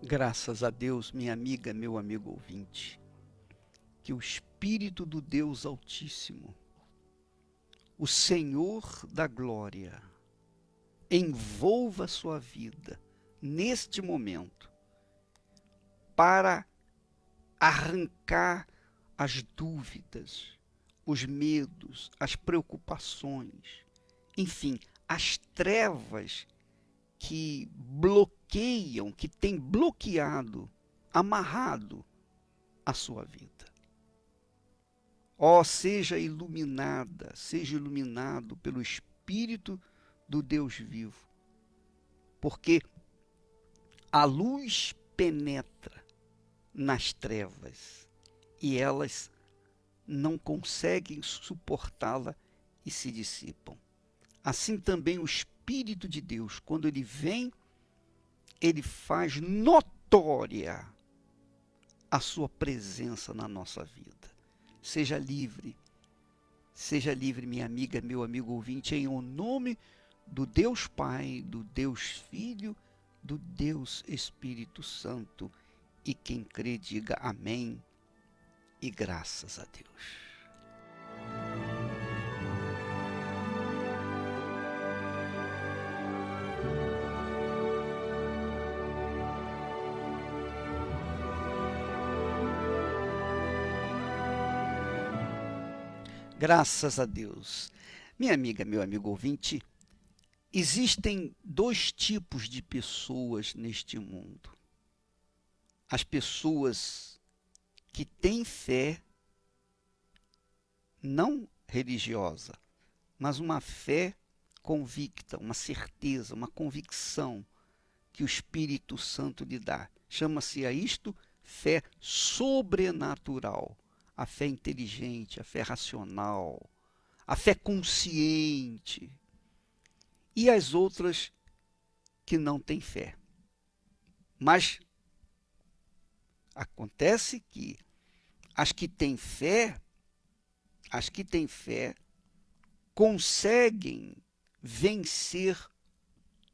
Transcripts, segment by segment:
Graças a Deus, minha amiga, meu amigo ouvinte, que o Espírito do Deus Altíssimo, o Senhor da Glória, envolva a sua vida neste momento para arrancar as dúvidas, os medos, as preocupações, enfim, as trevas que bloqueiam, que têm bloqueado, amarrado a sua vida. Ó, seja iluminada, seja iluminado pelo Espírito do Deus vivo, porque a luz penetra nas trevas e elas não conseguem suportá-la e se dissipam. Assim também o Espírito de Deus, quando ele vem, ele faz notória a sua presença na nossa vida. Seja livre, minha amiga, meu amigo ouvinte, em o nome do Deus Pai, do Deus Filho, do Deus Espírito Santo. E quem crê, diga amém e graças a Deus. Graças a Deus. Minha amiga, meu amigo ouvinte, existem dois tipos de pessoas neste mundo. As pessoas que têm fé, não religiosa, mas uma fé convicta, uma certeza, uma convicção que o Espírito Santo lhe dá. Chama-se a isto fé sobrenatural, a fé inteligente, a fé racional, a fé consciente. E as outras que não têm fé. Mas acontece que as que têm fé, conseguem vencer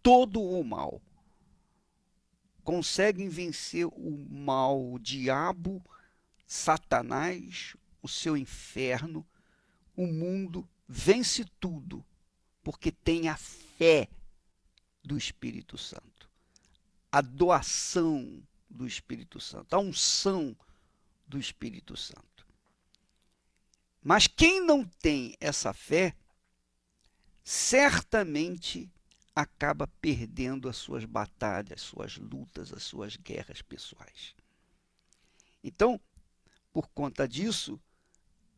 todo o mal. Conseguem vencer o mal, o diabo, Satanás, o seu inferno, o mundo, vence tudo, porque tem a fé do Espírito Santo, a doação do Espírito Santo, a unção do Espírito Santo. Mas quem não tem essa fé, certamente acaba perdendo as suas batalhas, as suas lutas, as suas guerras pessoais. Então, por conta disso,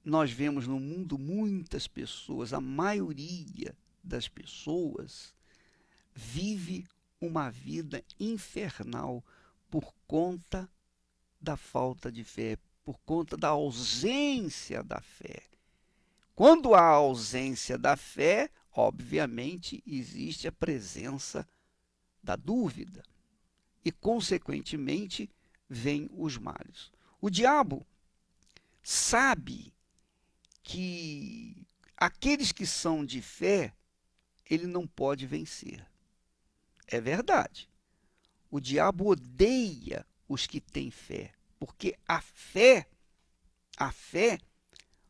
nós vemos no mundo muitas pessoas, a maioria das pessoas vive uma vida infernal por conta da falta de fé, por conta da ausência da fé. Quando há ausência da fé, obviamente existe a presença da dúvida e, consequentemente, vêm os males. O diabo sabe que aqueles que são de fé, ele não pode vencer. É verdade. O diabo odeia os que têm fé, porque a fé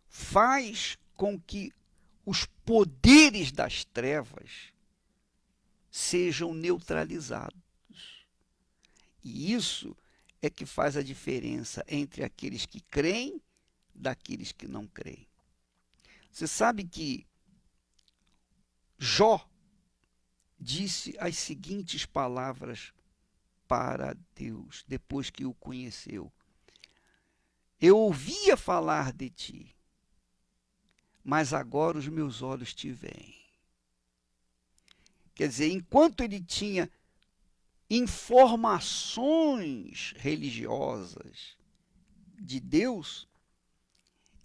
faz com que os poderes das trevas sejam neutralizados. E isso é que faz a diferença entre aqueles que creem daqueles que não creem. Você sabe que Jó disse as seguintes palavras para Deus, depois que o conheceu. Eu ouvia falar de ti, mas agora os meus olhos te veem. Quer dizer, enquanto ele tinha informações religiosas de Deus,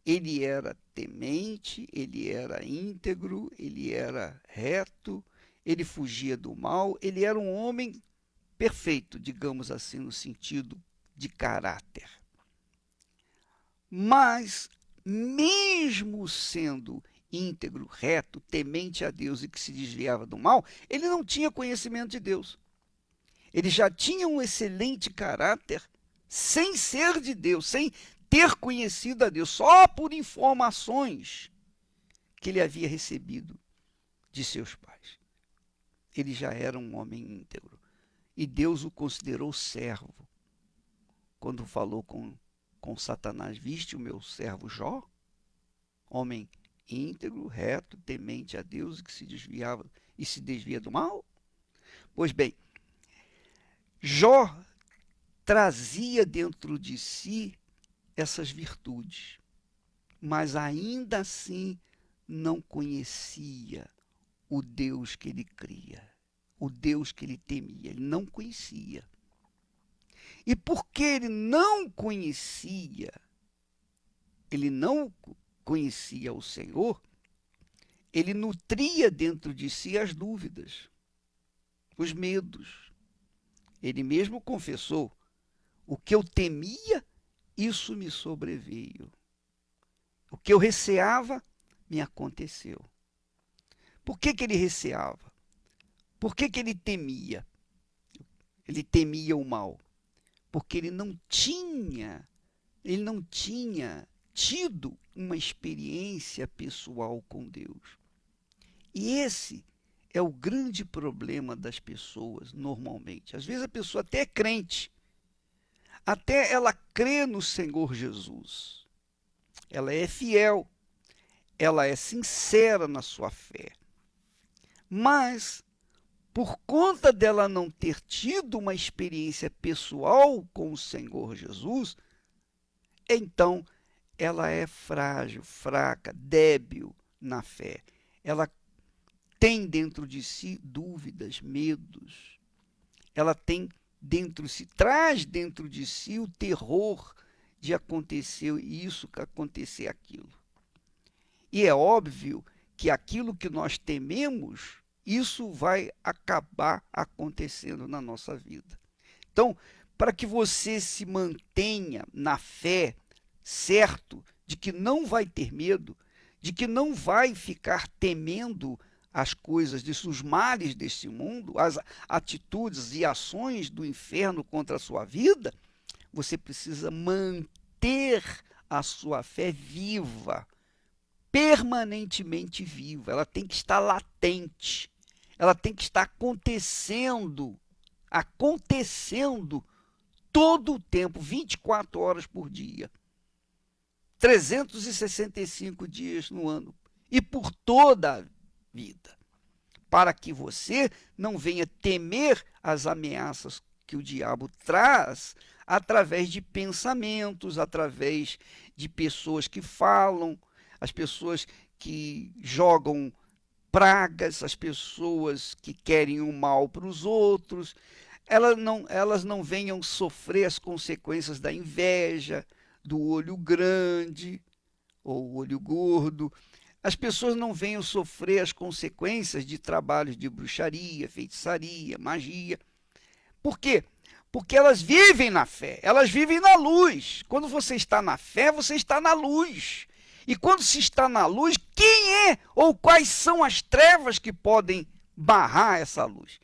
ele era temente, ele era íntegro, ele era reto, ele fugia do mal, ele era um homem perfeito, digamos assim, no sentido de caráter. Mas, mesmo sendo íntegro, reto, temente a Deus e que se desviava do mal, ele não tinha conhecimento de Deus. Ele já tinha um excelente caráter sem ser de Deus, sem ter conhecido a Deus, só por informações que ele havia recebido de seus pais. Ele já era um homem íntegro. E Deus o considerou servo. Quando falou com Satanás, viste o meu servo Jó? Homem íntegro, reto, temente a Deus, que se desviava e se desvia do mal? Pois bem, Jó trazia dentro de si essas virtudes, mas ainda assim não conhecia o Deus que ele cria, o Deus que ele temia. Ele não conhecia. E porque ele não conhecia o Senhor, ele nutria dentro de si as dúvidas, os medos. Ele mesmo confessou: o que eu temia, isso me sobreveio. O que eu receava, me aconteceu. Por que ele receava? Por que ele temia? Ele temia o mal. Porque ele não tinha tido uma experiência pessoal com Deus. E esse é o grande problema das pessoas, normalmente. Às vezes a pessoa até é crente, até ela crê no Senhor Jesus. Ela é fiel, ela é sincera na sua fé. Mas, por conta dela não ter tido uma experiência pessoal com o Senhor Jesus, então ela é frágil, fraca, débil na fé. Ela tem dentro de si dúvidas, medos. Ela tem traz dentro de si o terror de acontecer isso, que acontecer aquilo. E é óbvio que aquilo que nós tememos, isso vai acabar acontecendo na nossa vida. Então, para que você se mantenha na fé, certo de que não vai ter medo, de que não vai ficar temendo as coisas, os males deste mundo, as atitudes e ações do inferno contra a sua vida, você precisa manter a sua fé viva, permanentemente viva. Ela tem que estar latente, ela tem que estar acontecendo todo o tempo, 24 horas por dia, 365 dias no ano e por toda a vida, para que você não venha temer as ameaças que o diabo traz através de pensamentos, através de pessoas que falam, as pessoas que jogam pragas, as pessoas que querem o mal para os outros. Elas não venham sofrer as consequências da inveja, do olho grande ou olho gordo. As pessoas não venham sofrer as consequências de trabalhos de bruxaria, feitiçaria, magia. Por quê? Porque elas vivem na fé, elas vivem na luz. Quando você está na fé, você está na luz. E quando se está na luz, quem é ou quais são as trevas que podem barrar essa luz?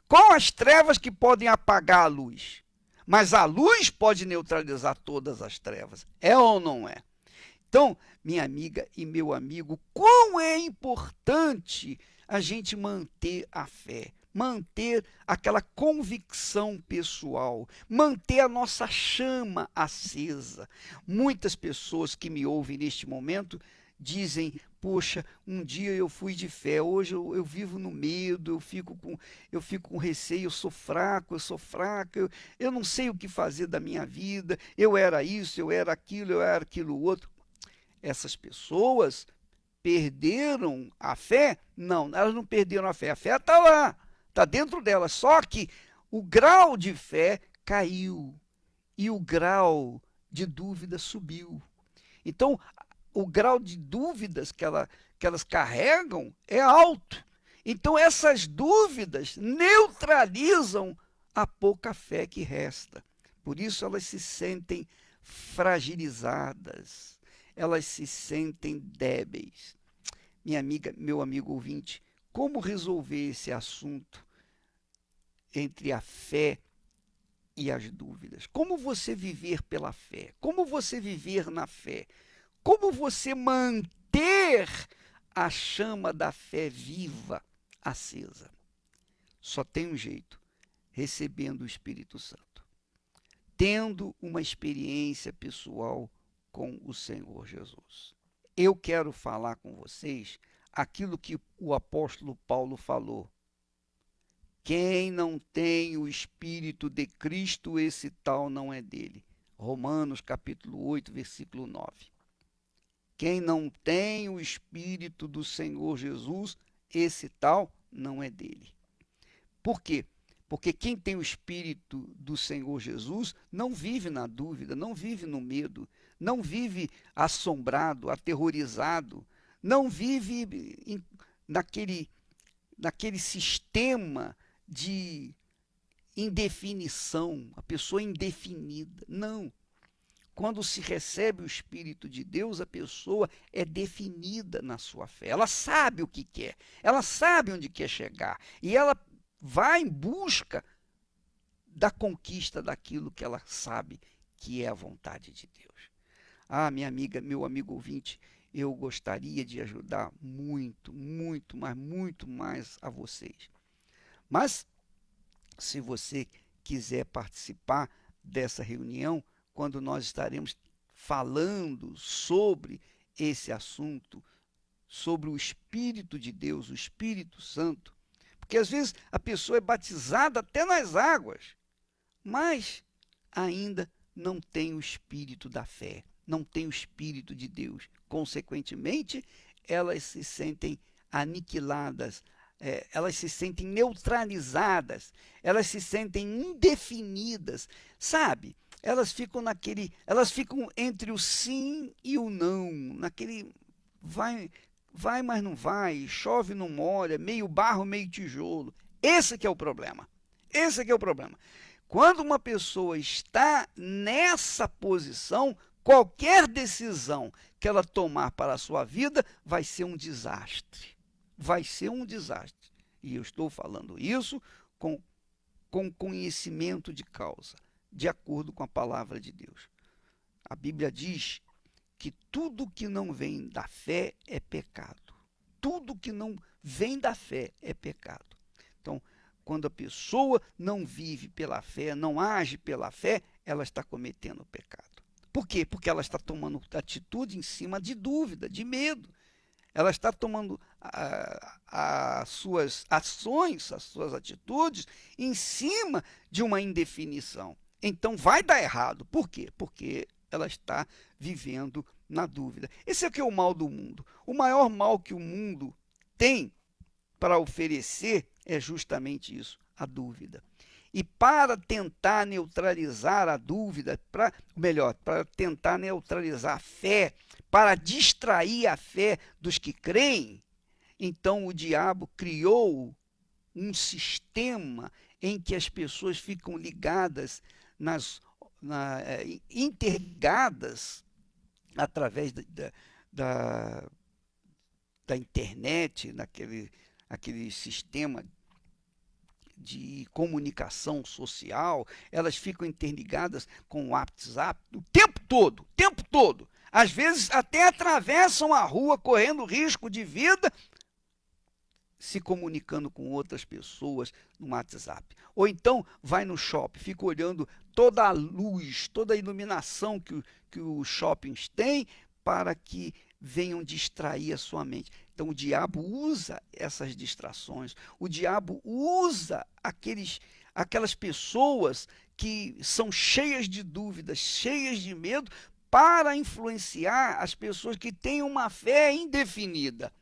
Quais as trevas que podem apagar a luz? Mas a luz pode neutralizar todas as trevas. É ou não é? Então, minha amiga e meu amigo, quão é importante a gente manter a fé, manter aquela convicção pessoal, manter a nossa chama acesa. Muitas pessoas que me ouvem neste momento dizem: poxa, um dia eu fui de fé, hoje eu vivo no medo, eu fico com receio, eu sou fraca, eu não sei o que fazer da minha vida, eu era isso, eu era aquilo outro. Essas pessoas perderam a fé? Não, elas não perderam a fé está lá, está dentro delas, só que o grau de fé caiu e o grau de dúvida subiu. Então, o grau de dúvidas que elas carregam é alto. Então, essas dúvidas neutralizam a pouca fé que resta. Por isso, elas se sentem fragilizadas, elas se sentem débeis. Minha amiga, meu amigo ouvinte, como resolver esse assunto entre a fé e as dúvidas. Como você viver pela fé? Como você viver na fé? Como você manter a chama da fé viva, acesa? Só tem um jeito: recebendo o Espírito Santo, tendo uma experiência pessoal com o Senhor Jesus. Eu quero falar com vocês aquilo que o apóstolo Paulo falou. Quem não tem o Espírito de Cristo, esse tal não é dele. Romanos capítulo 8, versículo 9. Quem não tem o Espírito do Senhor Jesus, esse tal não é dele. Por quê? Porque quem tem o Espírito do Senhor Jesus não vive na dúvida, não vive no medo, não vive assombrado, aterrorizado, não vive naquele sistema de indefinição, a pessoa indefinida. Não. Quando se recebe o Espírito de Deus, a pessoa é definida na sua fé. Ela sabe o que quer, ela sabe onde quer chegar e ela vai em busca da conquista daquilo que ela sabe que é a vontade de Deus. Ah, minha amiga, meu amigo ouvinte, eu gostaria de ajudar muito, muito, mas muito mais a vocês. Mas, se você quiser participar dessa reunião, quando nós estaremos falando sobre esse assunto, sobre o Espírito de Deus, o Espírito Santo, porque às vezes a pessoa é batizada até nas águas, mas ainda não tem o Espírito da fé, não tem o Espírito de Deus. Consequentemente, elas se sentem aniquiladas, elas se sentem neutralizadas, elas se sentem indefinidas, sabe? Elas ficam entre o sim e o não, naquele vai, mas não vai, chove, não molha, meio barro, meio tijolo. Esse que é o problema. Esse que é o problema. Quando uma pessoa está nessa posição, qualquer decisão que ela tomar para a sua vida vai ser um desastre. Vai ser um desastre. E eu estou falando isso com conhecimento de causa, de acordo com a palavra de Deus. A Bíblia diz que tudo que não vem da fé é pecado. Tudo que não vem da fé é pecado. Então, quando a pessoa não vive pela fé, não age pela fé, ela está cometendo pecado. Por quê? Porque ela está tomando atitude em cima de dúvida, de medo. Ela está tomando as suas ações, as suas atitudes em cima de uma indefinição. Então vai dar errado. Por quê? Porque ela está vivendo na dúvida. Esse é o que é o mal do mundo. O maior mal que o mundo tem para oferecer é justamente isso, a dúvida. E para tentar neutralizar a dúvida, para tentar neutralizar a fé, para distrair a fé dos que creem, então o diabo criou um sistema em que as pessoas ficam ligadas, interligadas através da internet, aquele sistema de comunicação social, elas ficam interligadas com o WhatsApp o tempo todo. Às vezes até atravessam a rua correndo risco de vida, se comunicando com outras pessoas no WhatsApp. Ou então vai no shopping, fica olhando toda a luz, toda a iluminação que os shoppings têm para que venham distrair a sua mente. Então o diabo usa essas distrações, o diabo usa aquelas pessoas que são cheias de dúvidas, cheias de medo, para influenciar as pessoas que têm uma fé indefinida.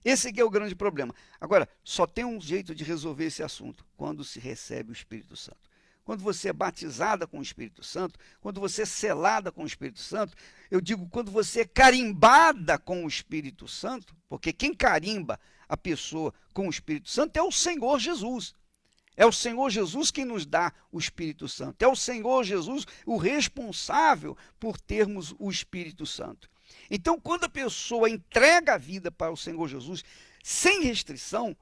Esse aqui é o grande problema. Agora, só tem um jeito de resolver esse assunto: quando se recebe o Espírito Santo. Quando você é batizada com o Espírito Santo, quando você é selada com o Espírito Santo, eu digo quando você é carimbada com o Espírito Santo, porque quem carimba a pessoa com o Espírito Santo é o Senhor Jesus. É o Senhor Jesus quem nos dá o Espírito Santo. É o Senhor Jesus o responsável por termos o Espírito Santo. Então, quando a pessoa entrega a vida para o Senhor Jesus, sem restrição,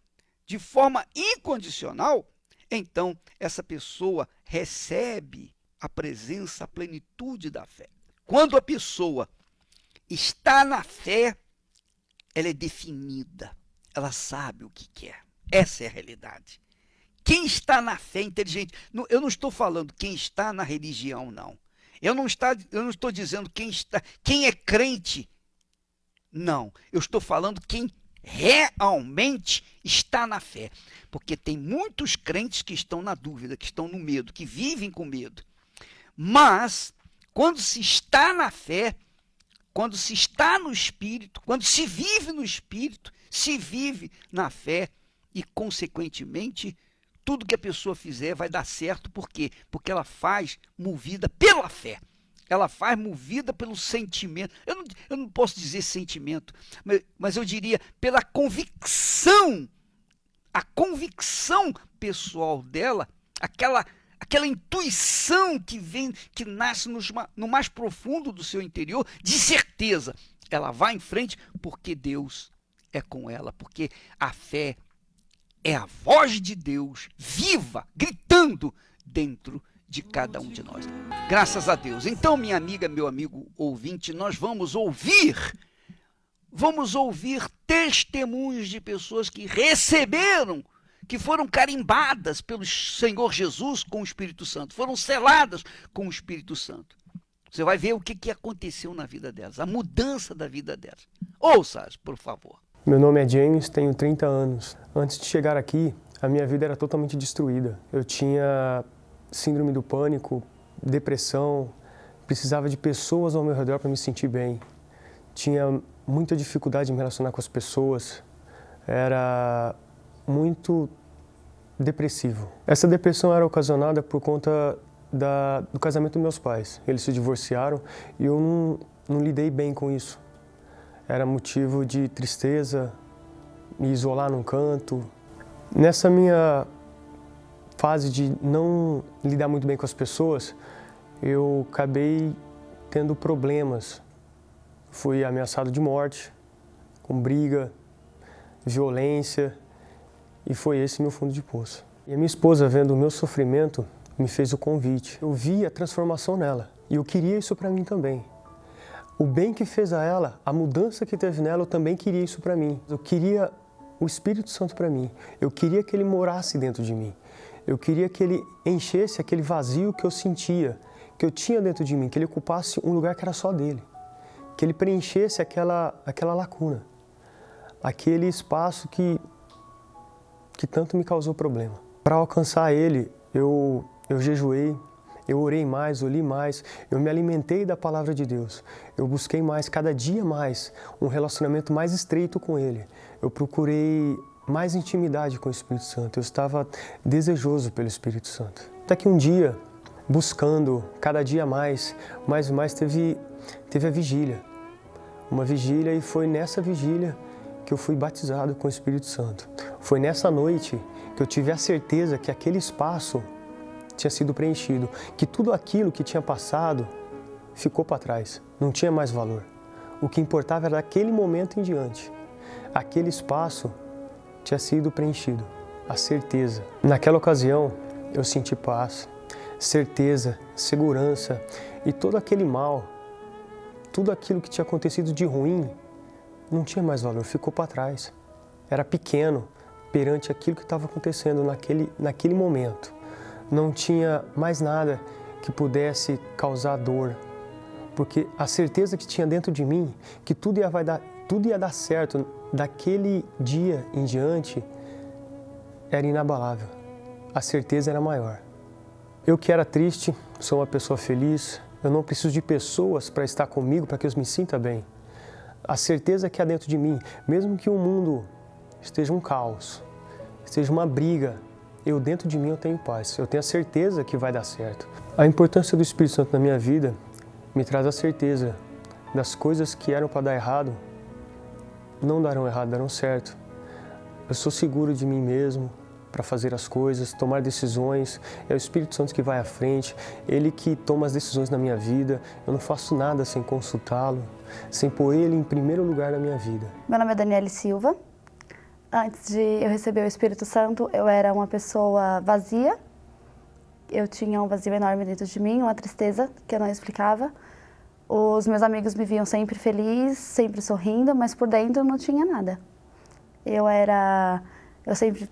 de forma incondicional, então essa pessoa recebe a presença, a plenitude da fé. Quando a pessoa está na fé, ela é definida, ela sabe o que quer. Essa é a realidade. Quem está na fé é inteligente. Eu não estou falando quem está na religião, não. Eu não estou dizendo quem é crente. Não, eu estou falando quem realmente está na fé. Porque tem muitos crentes que estão na dúvida, que estão no medo, que vivem com medo. Mas, quando se está na fé, quando se está no Espírito, quando se vive no Espírito, se vive na fé e, consequentemente, tudo que a pessoa fizer vai dar certo. Por quê? Porque ela faz movida pela fé. Ela faz movida pelo sentimento. Eu não posso dizer sentimento, mas eu diria pela convicção. A convicção pessoal dela, aquela intuição que nasce no mais profundo do seu interior, de certeza. Ela vai em frente porque Deus é com ela, porque a fé é a voz de Deus viva, gritando dentro de cada um de nós. Graças a Deus. Então, minha amiga, meu amigo ouvinte, nós vamos ouvir testemunhos de pessoas que receberam, que foram carimbadas pelo Senhor Jesus com o Espírito Santo, foram seladas com o Espírito Santo. Você vai ver o que aconteceu na vida delas, a mudança da vida delas. Ouça, por favor. Meu nome é James, tenho 30 anos. Antes de chegar aqui, a minha vida era totalmente destruída. Eu tinha síndrome do pânico, depressão, precisava de pessoas ao meu redor para me sentir bem. Tinha muita dificuldade de me relacionar com as pessoas, era muito depressivo. Essa depressão era ocasionada por conta do casamento dos meus pais. Eles se divorciaram e eu não lidei bem com isso. Era motivo de tristeza, me isolar num canto. Nessa minha fase de não lidar muito bem com as pessoas, eu acabei tendo problemas. Fui ameaçado de morte, com briga, violência, e foi esse meu fundo de poço. E a minha esposa, vendo o meu sofrimento, me fez o convite. Eu vi a transformação nela e eu queria isso para mim também. O bem que fez a ela, a mudança que teve nela, eu também queria isso para mim. Eu queria o Espírito Santo para mim. Eu queria que ele morasse dentro de mim. Eu queria que ele enchesse aquele vazio que eu sentia, que eu tinha dentro de mim, que ele ocupasse um lugar que era só dele. Que ele preenchesse aquela lacuna, aquele espaço que tanto me causou problema. Para alcançar ele, eu jejuei, eu orei mais, eu li mais, eu me alimentei da palavra de Deus. Eu busquei mais, cada dia mais, um relacionamento mais estreito com ele. Eu procurei mais intimidade com o Espírito Santo. Eu estava desejoso pelo Espírito Santo. Até que um dia, buscando cada dia mais e mais, teve a vigília. Uma vigília, e foi nessa vigília que eu fui batizado com o Espírito Santo. Foi nessa noite que eu tive a certeza que aquele espaço tinha sido preenchido, que tudo aquilo que tinha passado ficou para trás, não tinha mais valor. O que importava era daquele momento em diante. Aquele espaço tinha sido preenchido, a certeza. Naquela ocasião, eu senti paz, certeza, segurança, e todo aquele mal, tudo aquilo que tinha acontecido de ruim, não tinha mais valor, ficou para trás. Era pequeno perante aquilo que estava acontecendo naquele momento. Não tinha mais nada que pudesse causar dor, porque a certeza que tinha dentro de mim, que tudo ia dar certo daquele dia em diante, era inabalável. A certeza era maior. Eu que era triste, sou uma pessoa feliz, eu não preciso de pessoas para estar comigo, para que eu me sinta bem. A certeza que há dentro de mim, mesmo que o mundo esteja um caos, esteja uma briga, eu dentro de mim eu tenho paz, eu tenho a certeza que vai dar certo. A importância do Espírito Santo na minha vida me traz a certeza das coisas que eram para dar errado, não darão errado, darão certo. Eu sou seguro de mim mesmo para fazer as coisas, tomar decisões. É o Espírito Santo que vai à frente, Ele que toma as decisões na minha vida. Eu não faço nada sem consultá-lo, sem pôr Ele em primeiro lugar na minha vida. Meu nome é Daniele Silva, Antes de eu receber o Espírito Santo, eu era uma pessoa vazia. Eu tinha um vazio enorme dentro de mim, uma tristeza que eu não explicava. Os meus amigos me viam sempre feliz, sempre sorrindo, mas por dentro não tinha nada. Eu sempre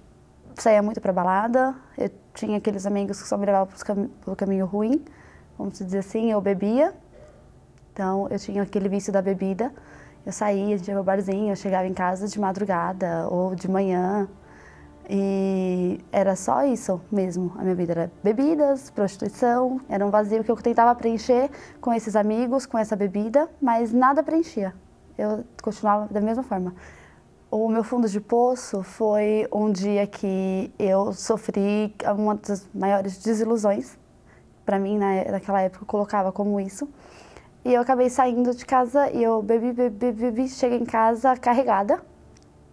saía muito para balada, eu tinha aqueles amigos que só me levavam pelo caminho ruim, vamos dizer assim, eu bebia. Então eu tinha aquele vício da bebida. Eu saía, a gente ia pro barzinho, eu chegava em casa de madrugada ou de manhã. E era só isso mesmo, a minha vida era bebidas, prostituição, era um vazio que eu tentava preencher com esses amigos, com essa bebida, mas nada preenchia, eu continuava da mesma forma. O meu fundo de poço foi um dia que eu sofri uma das maiores desilusões, para mim naquela época eu colocava como isso, e eu acabei saindo de casa e eu bebi, cheguei em casa carregada,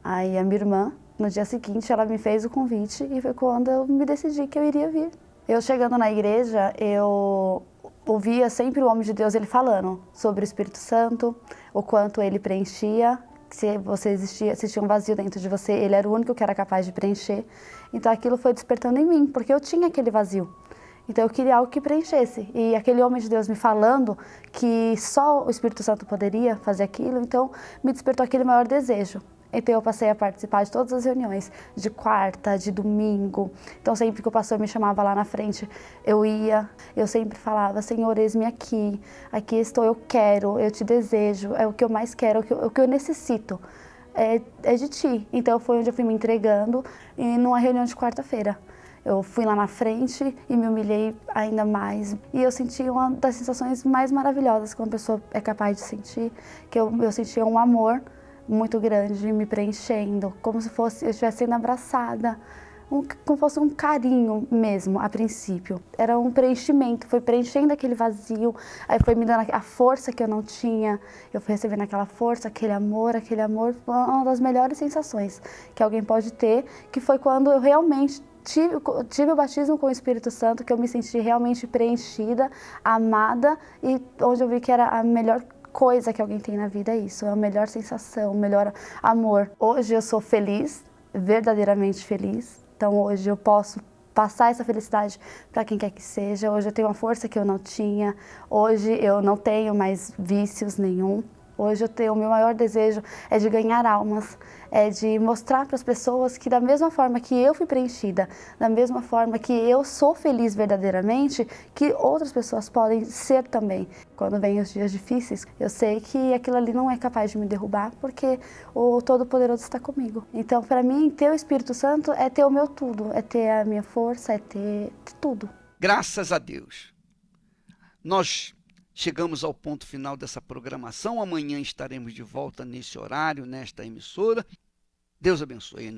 aí a minha irmã, no dia seguinte, ela me fez o convite e foi quando eu me decidi que eu iria vir. Eu chegando na igreja, eu ouvia sempre o homem de Deus ele falando sobre o Espírito Santo, o quanto ele preenchia, se existia um vazio dentro de você, ele era o único que era capaz de preencher. Então aquilo foi despertando em mim, porque eu tinha aquele vazio. Então eu queria algo que preenchesse. E aquele homem de Deus me falando que só o Espírito Santo poderia fazer aquilo, então me despertou aquele maior desejo. Então eu passei a participar de todas as reuniões, de quarta, de domingo. Então sempre que o pastor me chamava lá na frente, eu ia. Eu sempre falava, Senhor, eis-me aqui. Aqui estou, eu quero, eu te desejo. É o que eu mais quero, o que eu necessito. É de ti. Então foi onde eu fui me entregando e numa reunião de quarta-feira. Eu fui lá na frente e me humilhei ainda mais. E eu senti uma das sensações mais maravilhosas que uma pessoa é capaz de sentir, que eu sentia um amor muito grande, me preenchendo, como se fosse eu estivesse sendo abraçada, como fosse um carinho mesmo, a princípio. Era um preenchimento, foi preenchendo aquele vazio, aí foi me dando a força que eu não tinha, eu fui recebendo aquela força, aquele amor foi uma das melhores sensações que alguém pode ter, que foi quando eu realmente tive o batismo com o Espírito Santo, que eu me senti realmente preenchida, amada, e onde eu vi que era a melhor coisa que alguém tem na vida, é isso, é a melhor sensação, o melhor amor. Hoje eu sou feliz, verdadeiramente feliz, então hoje eu posso passar essa felicidade para quem quer que seja, hoje eu tenho uma força que eu não tinha, hoje eu não tenho mais vícios nenhum. Hoje o meu maior desejo é de ganhar almas, é de mostrar para as pessoas que da mesma forma que eu fui preenchida, da mesma forma que eu sou feliz verdadeiramente, que outras pessoas podem ser também. Quando vem os dias difíceis, eu sei que aquilo ali não é capaz de me derrubar, porque o Todo-Poderoso está comigo. Então, para mim, ter o Espírito Santo é ter o meu tudo, é ter a minha força, é ter tudo. Graças a Deus. Nós chegamos ao ponto final dessa programação. Amanhã estaremos de volta nesse horário, nesta emissora. Deus abençoe.